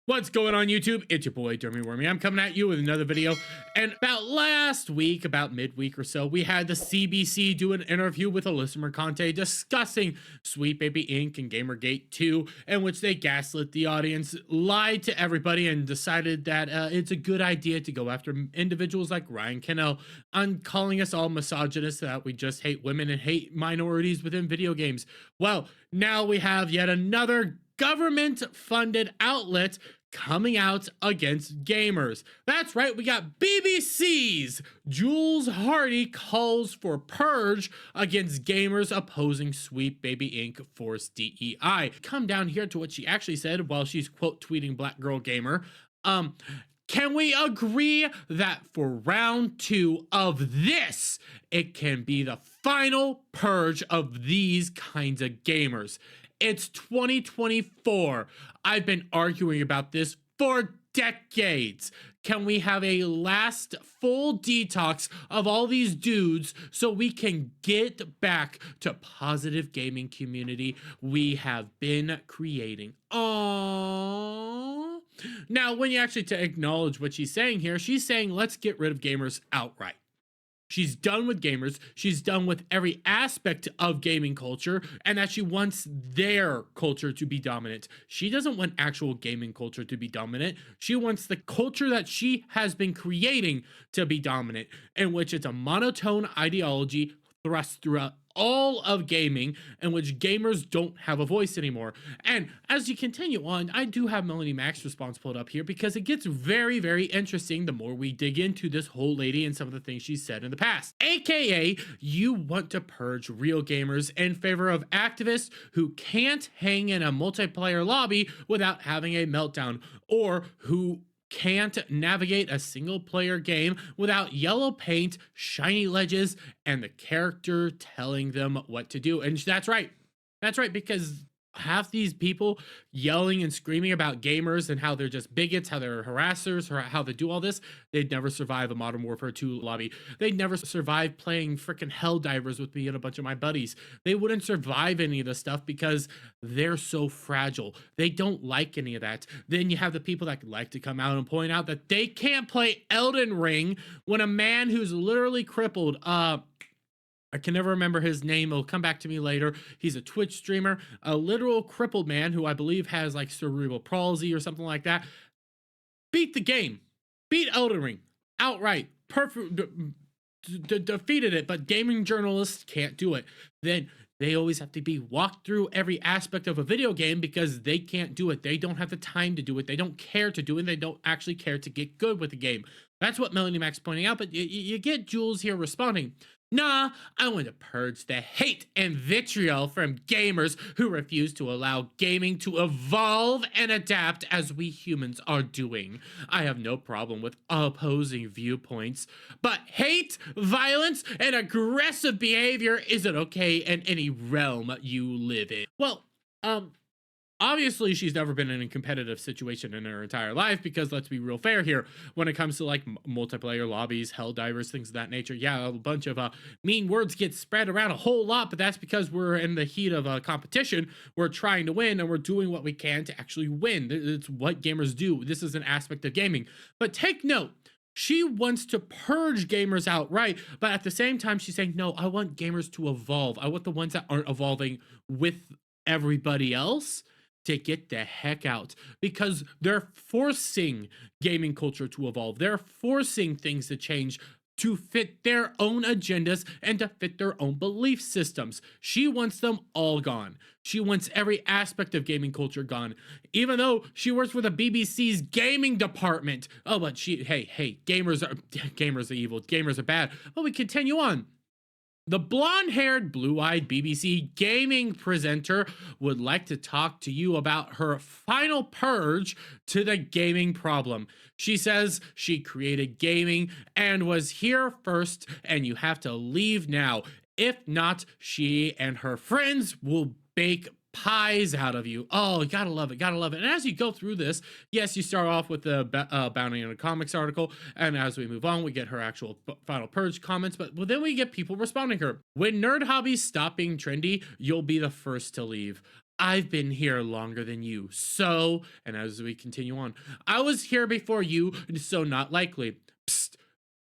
What's going on YouTube? It's your boy Dermy Wormy. I'm coming at you with another video. And about last week, about midweek or so, we had the CBC do an interview with Alyssa Mercante discussing Sweet Baby Inc. and Gamergate 2, in which they gaslit the audience, lied to everybody, and decided that it's a good idea to go after individuals like Ryan Cannell on calling us all misogynists, that we just hate women and hate minorities within video games. Well, now we have yet another government-funded outlet coming out against gamers. That's right, we got BBC's Jules Hardy calls for Purge against gamers opposing Sweet Baby Inc. Force DEI. Come down here to what she actually said while she's quote tweeting Black Girl Gamer. Can we agree that for round 2 of this, it can be the final purge of these kinds of gamers? It's 2024. I've been arguing about this for decades. Can we have a last full detox of all these dudes so we can get back to positive gaming community we have been creating? Aww. Now, when you actually acknowledge what she's saying here, she's saying let's get rid of gamers outright. She's done with gamers, she's done with every aspect of gaming culture, and that she wants their culture to be dominant. She doesn't want actual gaming culture to be dominant. She wants the culture that she has been creating to be dominant, in which it's a monotone ideology thrust throughout all of gaming, in which gamers don't have a voice anymore. And as you continue on, I do have Melanie Mac's response pulled up here because it gets very, very interesting the more we dig into this whole lady and some of the things she's said in the past. AKA, you want to purge real gamers in favor of activists who can't hang in a multiplayer lobby without having a meltdown, or who can't navigate a single player game without yellow paint, shiny ledges, and the character telling them what to do. And that's right, because half these people yelling and screaming about gamers and how they're just bigots, how they're harassers, or how they do all this, they'd never survive a Modern Warfare 2 lobby. They'd never survive playing freaking Helldivers with me and a bunch of my buddies. They wouldn't survive any of this stuff because they're so fragile. They don't like any of that. Then you have the people that like to come out and point out that they can't play Elden Ring when a man who's literally crippled, I can never remember his name. It'll come back to me later. He's a Twitch streamer, a literal crippled man who I believe has like cerebral palsy or something like that. Beat the game. Beat Elden Ring outright. Perfect. Defeated it, but gaming journalists can't do it. Then they always have to be walked through every aspect of a video game because they can't do it. They don't have the time to do it. They don't care to do it. They don't actually care to get good with the game. That's what Melanie Mac's pointing out, but you get Jules here responding. Nah, I want to purge the hate and vitriol from gamers who refuse to allow gaming to evolve and adapt as we humans are doing. I have no problem with opposing viewpoints, but hate, violence, and aggressive behavior isn't okay in any realm you live in. Well, obviously, she's never been in a competitive situation in her entire life because let's be real fair here. When it comes to like multiplayer lobbies, Helldivers, things of that nature, yeah, a bunch of mean words get spread around a whole lot, but that's because we're in the heat of a competition. We're trying to win and we're doing what we can to actually win. It's what gamers do. This is an aspect of gaming. But take note, she wants to purge gamers outright, but at the same time, she's saying, no, I want gamers to evolve. I want the ones that aren't evolving with everybody else to get the heck out, because they're forcing gaming culture to evolve. They're forcing things to change to fit their own agendas and to fit their own belief systems. She wants them all gone. She wants every aspect of gaming culture gone, even though she works for the BBC's gaming department. Oh, but hey, gamers are evil. Gamers are bad. But we continue on. The blonde-haired, blue-eyed BBC gaming presenter would like to talk to you about her final purge to the gaming problem. She says she created gaming and was here first, and you have to leave now. If not, she and her friends will bake pies out of you. Oh, gotta love it, gotta love it. And as you go through this, yes, you start off with the Bounty in a Comics article, and as we move on, we get her actual final purge comments, but then we get people responding to her. When nerd hobbies stop being trendy, you'll be the first to leave. I've been here longer than you. So, and as we continue on, I was here before you, so not likely. Psst,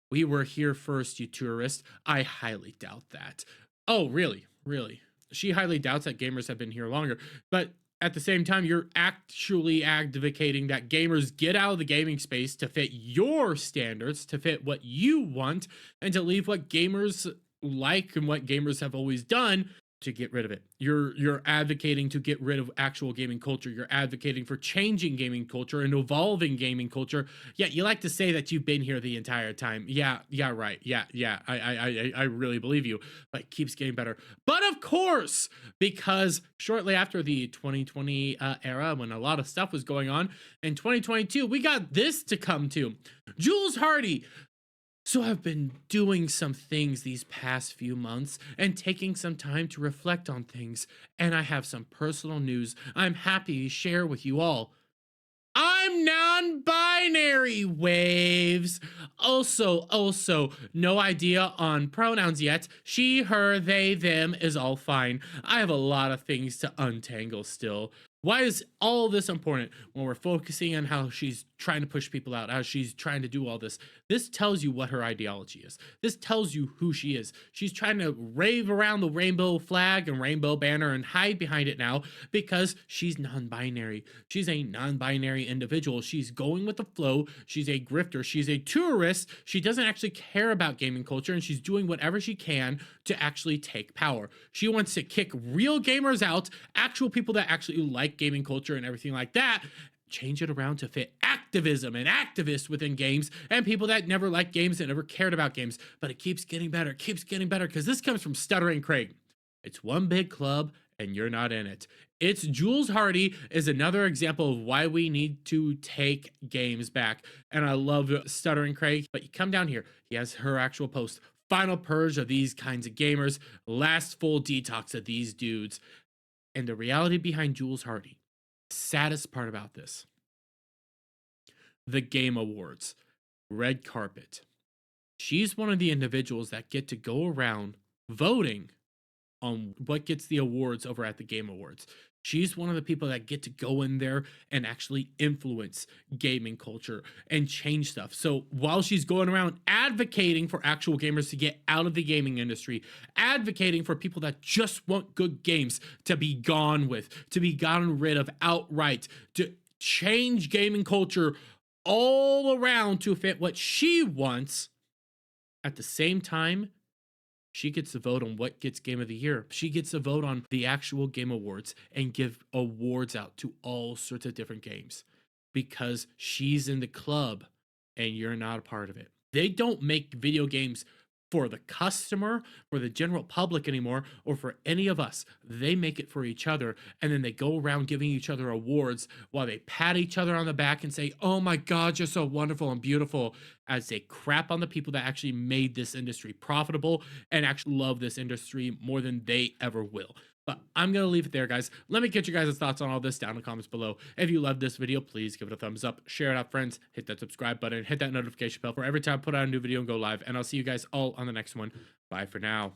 we were here first, you tourist. I highly doubt that. Oh, really? Really? She highly doubts that gamers have been here longer. But at the same time, you're actually advocating that gamers get out of the gaming space to fit your standards, to fit what you want, and to leave what gamers like and what gamers have always done to get rid of it. You're advocating to get rid of actual gaming culture. You're advocating for changing gaming culture and evolving gaming culture. Yeah, you like to say that you've been here the entire time. Yeah, right. Yeah. I really believe you. But it keeps getting better. But of course, because shortly after the 2020 era, when a lot of stuff was going on, in 2022, we got this to come to. Jules Hardy. So I've been doing some things these past few months and taking some time to reflect on things, and I have some personal news I'm happy to share with you all. I'm non-binary, waves. Also, no idea on pronouns yet. She, her, they, them is all fine. I have a lot of things to untangle still. Why is all this important when we're focusing on how she's trying to push people out, how she's trying to do all this? This tells you what her ideology is. This tells you who she is. She's trying to rave around the rainbow flag and rainbow banner and hide behind it now because she's non-binary. She's a non-binary individual. She's going with the flow. She's a grifter. She's a tourist. She doesn't actually care about gaming culture, and she's doing whatever she can to actually take power. She wants to kick real gamers out, actual people that actually like gaming culture and everything like that, change it around to fit activism and activists within games and people that never liked games and never cared about games. But it keeps getting better, because this comes from Stuttering Craig. It's one big club and you're not in it. It's Jules Hardy is another example of why we need to take games back. And I love Stuttering Craig, but you come down here, he has her actual post. Final purge of these kinds of gamers, last full detox of these dudes. And the reality behind Jules Hardy, saddest part about this, the Game Awards, red carpet. She's one of the individuals that get to go around voting on what gets the awards over at the Game Awards. She's one of the people that get to go in there and actually influence gaming culture and change stuff. So while she's going around advocating for actual gamers to get out of the gaming industry, advocating for people that just want good games to be gone with, to be gotten rid of outright, to change gaming culture all around to fit what she wants, at the same time, she gets to vote on what gets Game of the Year. She gets to vote on the actual Game Awards and give awards out to all sorts of different games because she's in the club and you're not a part of it. They don't make video games for the customer, for the general public anymore, or for any of us. They make it for each other, and then they go around giving each other awards while they pat each other on the back and say, oh my God, you're so wonderful and beautiful, as they crap on the people that actually made this industry profitable and actually love this industry more than they ever will. But I'm going to leave it there, guys. Let me get you guys' thoughts on all this down in the comments below. If you loved this video, please give it a thumbs up, share it out, friends, hit that subscribe button, hit that notification bell for every time I put out a new video and go live. And I'll see you guys all on the next one. Bye for now.